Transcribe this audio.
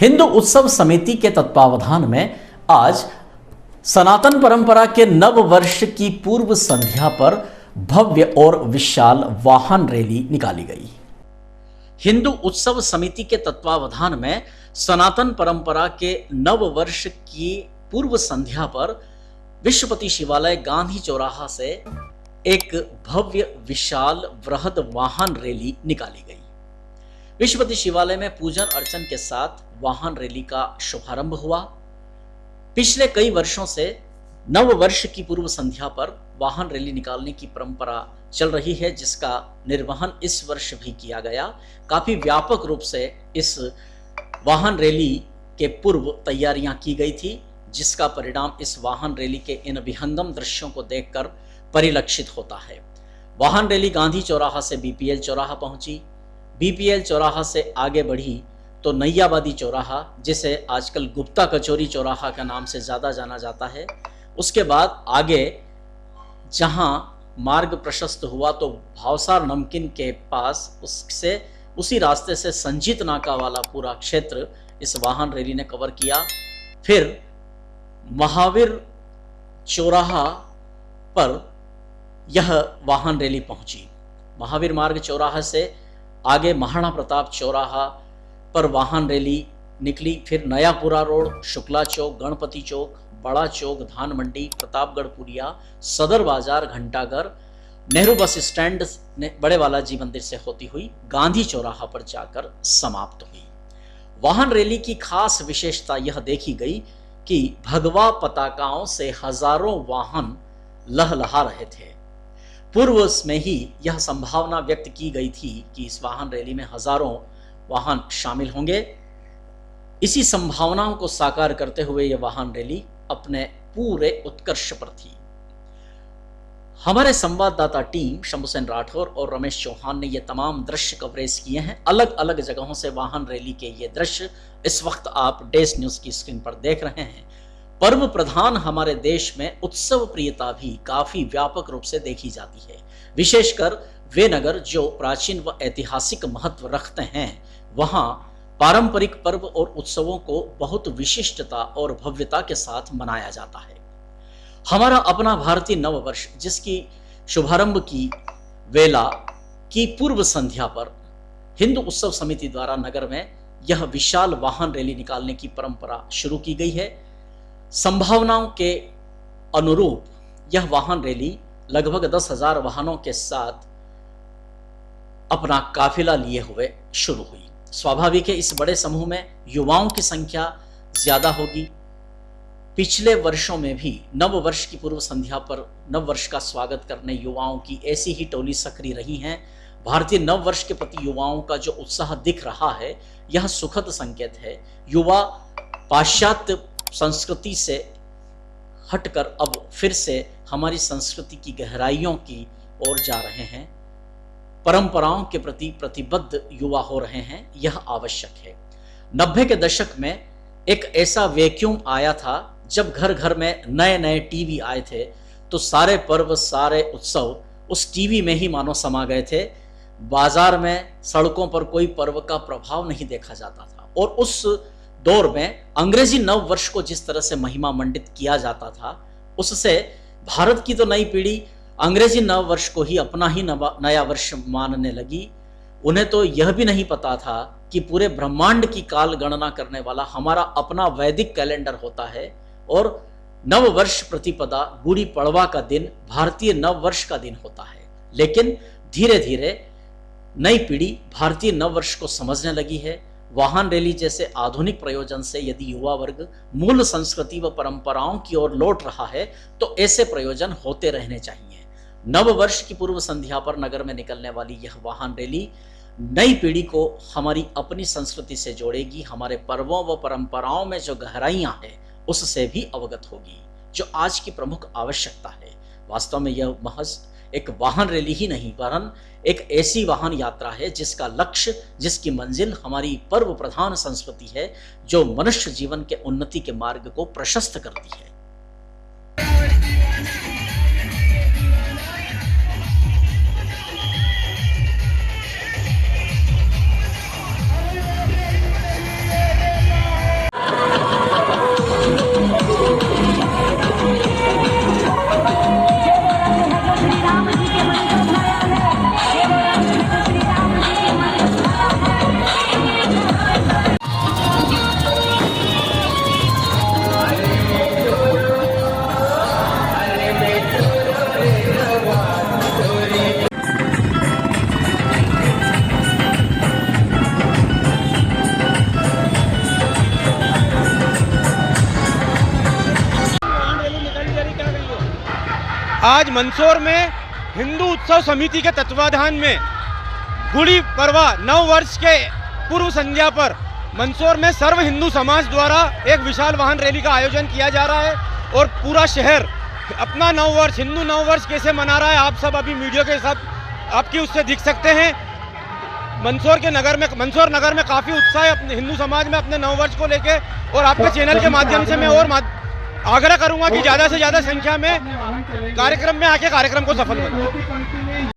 हिंदू उत्सव समिति के तत्वावधान में आज सनातन परंपरा के नव वर्ष की पूर्व संध्या पर भव्य और विशाल वाहन रैली निकाली गई। हिंदू उत्सव समिति के तत्वावधान में सनातन परंपरा के नव वर्ष की पूर्व संध्या पर विश्वपति शिवालय गांधी चौराहा से एक भव्य विशाल वृहद वाहन रैली निकाली गई। विश्वपति शिवालय में पूजन अर्चन के साथ वाहन रैली का शुभारंभ हुआ। पिछले कई वर्षों से नव वर्ष की पूर्व संध्या पर वाहन रैली निकालने की परंपरा चल रही है, जिसका निर्वहन इस वर्ष भी किया गया। काफी व्यापक रूप से इस वाहन रैली के पूर्व तैयारियां की गई थी, जिसका परिणाम इस वाहन रैली के इन विहंगम दृश्यों को देखकर परिलक्षित होता है। वाहन रैली गांधी चौराहा से बीपीएल चौराहा पहुंची। बीपीएल चौराहा से आगे बढ़ी तो नैयाबादी चौराहा, जिसे आजकल गुप्ता कचौरी चौराहा का नाम से ज़्यादा जाना जाता है, उसके बाद आगे जहां मार्ग प्रशस्त हुआ तो भावसार नमकीन के पास उससे उसी रास्ते से संजीत नाका वाला पूरा क्षेत्र इस वाहन रैली ने कवर किया। फिर महावीर चौराहा पर यह वाहन रैली पहुंची। महावीर मार्ग चौराहा से आगे महाराणा प्रताप चौराहा पर वाहन रैली निकली। फिर नयापुरा रोड, शुक्ला चौक, गणपति चौक, बड़ा चौक, धान मंडी, प्रतापगढ़ पुरिया, सदर बाजार, घंटाघर, नेहरू बस स्टैंड, बड़े बालाजी मंदिर से होती हुई गांधी चौराहा पर जाकर समाप्त हुई। वाहन रैली की खास विशेषता यह देखी गई कि भगवा पताकाओं से हजारों वाहन लहलहा रहे थे। पूर्व में ही यह संभावना व्यक्त की गई थी कि इस वाहन रैली में हजारों वाहन शामिल होंगे। इसी संभावनाओं को साकार करते हुए यह वाहन रैली अपने पूरे उत्कर्ष पर थी। हमारे संवाददाता टीम शंभुसेन राठौर और रमेश चौहान ने ये तमाम दृश्य कवरेज किए हैं। अलग अलग जगहों से वाहन रैली के ये दृश्य इस वक्त आप डेस न्यूज की स्क्रीन पर देख रहे हैं। पर्व प्रधान हमारे देश में उत्सव प्रियता भी काफी व्यापक रूप से देखी जाती है। विशेषकर वे नगर जो प्राचीन व ऐतिहासिक महत्व रखते हैं, वहां पारंपरिक पर्व और उत्सवों को बहुत विशिष्टता और भव्यता के साथ मनाया जाता है। हमारा अपना भारतीय नव वर्ष, जिसकी शुभारंभ की वेला की पूर्व संध्या पर हिंदू उत्सव समिति द्वारा नगर में यह विशाल वाहन रैली निकालने की परंपरा शुरू की गई है। संभावनाओं के अनुरूप यह वाहन रैली लगभग 10,000 वाहनों के साथ अपना काफिला लिए हुए शुरू हुई। स्वाभाविक है इस बड़े समूह में युवाओं की संख्या ज्यादा होगी। पिछले वर्षों में भी नव वर्ष की पूर्व संध्या पर नव वर्ष का स्वागत करने युवाओं की ऐसी ही टोली सक्रिय रही हैं। भारतीय नव वर्ष के प्रति युवाओं का जो उत्साह दिख रहा है, यह सुखद संकेत है। युवा पाश्चात्य संस्कृति से हटकर अब फिर से हमारी संस्कृति की गहराइयों की ओर जा रहे हैं। परंपराओं के प्रति प्रतिबद्ध युवा हो रहे हैं, यह आवश्यक है। 90 के दशक में एक ऐसा वैक्यूम आया था जब घर घर में नए नए टीवी आए थे, तो सारे पर्व सारे उत्सव उस टीवी में ही मानो समा गए थे। बाजार में सड़कों पर कोई पर्व का प्रभाव नहीं देखा जाता था। और उस दौर में अंग्रेजी नव वर्ष को जिस तरह से महिमा मंडित किया जाता था, उससे भारत की तो नई पीढ़ी अंग्रेजी नव वर्ष को ही अपना ही नया वर्ष मानने लगी। उन्हें तो यह भी नहीं पता था कि पूरे ब्रह्मांड की काल गणना करने वाला हमारा अपना वैदिक कैलेंडर होता है और नव वर्ष प्रतिपदा गुड़ी पड़वा का दिन भारतीय नव वर्ष का दिन होता है। लेकिन धीरे धीरे नई पीढ़ी भारतीय नव वर्ष को समझने लगी है। वाहन रैली जैसे आधुनिक प्रयोजन से यदि युवा वर्ग मूल संस्कृति व परंपराओं की ओर लौट रहा है, तो ऐसे प्रयोजन होते रहने चाहिए। नव वर्ष की पूर्व संध्या पर नगर में निकलने वाली यह वाहन रैली नई पीढ़ी को हमारी अपनी संस्कृति से जोड़ेगी। हमारे पर्वों व परंपराओं में जो गहराइयां हैं, उससे भी अवगत होगी, जो आज की प्रमुख आवश्यकता है। वास्तव में यह महज एक वाहन रैली ही नहीं, वरन एक ऐसी वाहन यात्रा है जिसका लक्ष्य, जिसकी मंजिल हमारी पर्व प्रधान संस्कृति है, जो मनुष्य जीवन के उन्नति के मार्ग को प्रशस्त करती है। आज मंदसौर में हिंदू उत्सव समिति के तत्वाधान में गुड़ी पड़वा नव वर्ष के पूर्व संध्या पर मंदसौर में सर्व हिंदू समाज द्वारा एक विशाल वाहन रैली का आयोजन किया जा रहा है और पूरा शहर अपना नव वर्ष, हिंदू नव वर्ष कैसे मना रहा है आप सब अभी वीडियो के साथ आपकी उससे दिख सकते हैं। मंदसौर नगर में काफ़ी उत्साह है अपने हिंदू समाज में अपने नव वर्ष को लेके, और आपके चैनल के माध्यम से मैं और आग्रह करूंगा कि ज़्यादा से ज़्यादा संख्या में कार्यक्रम में आके कार्यक्रम को सफल बनाएं।